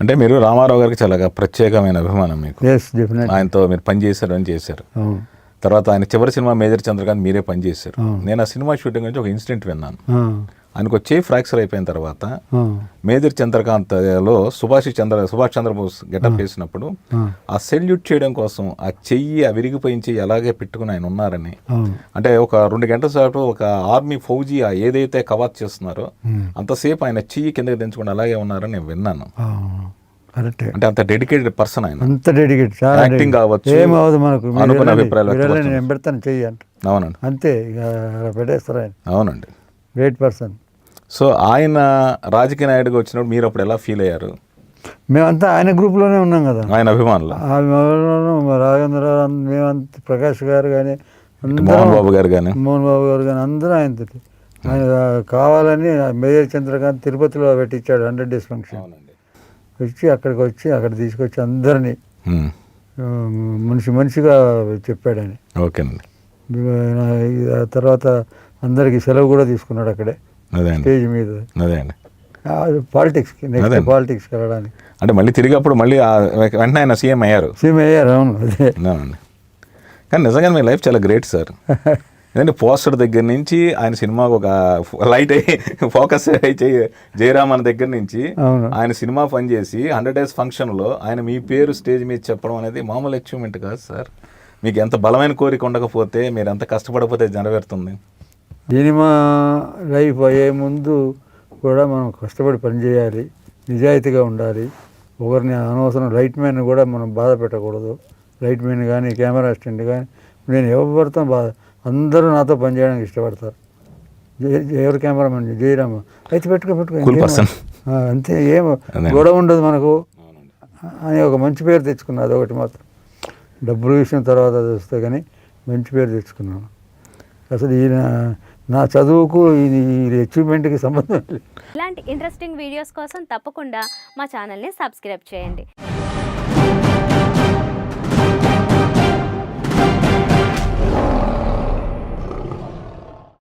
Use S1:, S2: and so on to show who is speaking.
S1: అంటే మీరు రామారావు గారికి చాలా ప్రత్యేకమైన అభిమానం మీకు. ఆయనతో మీరు పని చేశారు అని చేశారు. తర్వాత ఆయన చివరి సినిమా మేజర్ చంద్రకాంత్ మీరే పని చేశారు. నేను ఆ సినిమా షూటింగ్ నుంచి ఒక ఇన్సిడెంట్ విన్నాను. ఆయనకు వచ్చి ఫ్రాక్చర్ అయిపోయిన తర్వాత మేజర్ చంద్రకాంత్లో సుభాష్ చంద్రబోస్ గెటప్ వేసినప్పుడు ఆ సెల్యూట్ చేయడం కోసం ఆ చెయ్యి ఆ విరిగిపోయిన చెయ్యి అలాగే పెట్టుకుని ఆయన ఉన్నారని, అంటే ఒక 2 గంటల సేపు ఒక ఆర్మీ ఫౌజీ ఏదైతే కవాత్ చేస్తున్నారో అంతసేపు ఆయన చెయ్యి కిందకి దించుకుని అలాగే ఉన్నారని నేను విన్నాను. అంటే అంత డెడికేటెడ్ పర్సన్ ఆయన.
S2: అంత డెడికేటెడ్,
S1: యాక్టింగ్ కావచ్చు, అనుకున్న అభిప్రాయాలు. అవునండి,
S2: అంతే పెట్టేస్తారు ఆయన.
S1: అవునండి,
S2: గ్రేట్ పర్సన్.
S1: సో ఆయన రాజకీయ నాయుడుగా వచ్చినప్పుడు మీరు అప్పుడు ఎలా ఫీల్ అయ్యారు?
S2: మేమంతా ఆయన గ్రూప్లోనే ఉన్నాం కదా,
S1: ఆయన అభిమానులు.
S2: రాజేంద్ర, మేమంతా ప్రకాష్ గారు కానీ,
S1: మోహన్ బాబు గారు కానీ
S2: అందరూ ఆయనతో. ఆయన కావాలని మేజర్ చంద్రకాంత్ తిరుపతిలో పెట్టించాడు 100 days ఫంక్షన్. వచ్చి అక్కడికి వచ్చి అక్కడ తీసుకొచ్చి అందరినీ మనిషిగా చెప్పాడు ఆయన.
S1: ఓకేనండి.
S2: తర్వాత అందరికి సెలవు కూడా తీసుకున్నాడు అక్కడే స్టేజ్ మీద. పాలిటిక్స్కి పాలిటిక్స్కి వెళ్ళడానికి.
S1: అంటే మళ్ళీ తిరిగి అప్పుడు మళ్ళీ వెంటనే ఆయన సీఎం అయ్యారు.
S2: అవును, అదే.
S1: కానీ నిజంగా మీ లైఫ్ చాలా గ్రేట్ సార్. ఎందుకంటే పోస్టర్ దగ్గర నుంచి ఆయన సినిమాకు ఒక లైట్ అయ్యి ఫోకస్ అయ్యి జయరామ్ అన్న దగ్గర నుంచి ఆయన సినిమా పనిచేసి 100 days ఫంక్షన్లో ఆయన మీ పేరు స్టేజ్ మీద చెప్పడం అనేది మామూలు అచీవ్మెంట్ కాదు సార్. మీకు ఎంత బలమైన కోరిక ఉండకపోతే, మీరు ఎంత కష్టపడకపోతే నెరవేరుతుంది.
S2: సినిమా లైఫ్ అయ్యే ముందు కూడా మనం కష్టపడి పనిచేయాలి, నిజాయితీగా ఉండాలి. ఒకరిని అనవసరం లైట్ మ్యాన్ కూడా మనం బాధ పెట్టకూడదు. లైట్ మ్యాన్ కానీ కెమెరా అసిస్టెంట్ కానీ నేను ఎవరు పడతాను అందరూ నాతో పనిచేయడానికి ఇష్టపడతారు. ఎవరు కెమెరామెన్ జయరామ అయితే పెట్టుకో అంతే, ఏం గొడవ ఉండదు మనకు అని ఒక మంచి పేరు తెచ్చుకున్నా. అదొకటి మాత్రం డబ్బుల విషయం తర్వాత అది వస్తే కానీ మంచి పేరు తెచ్చుకున్నాను. అసలు ఈయన నా చదువుకు ఈ అచీవ్మెంట్కి సంబంధం లేదు.
S3: ఇలాంటి ఇంట్రెస్టింగ్ వీడియోస్ కోసం తప్పకుండా మా ఛానల్ని సబ్స్క్రైబ్ చేయండి.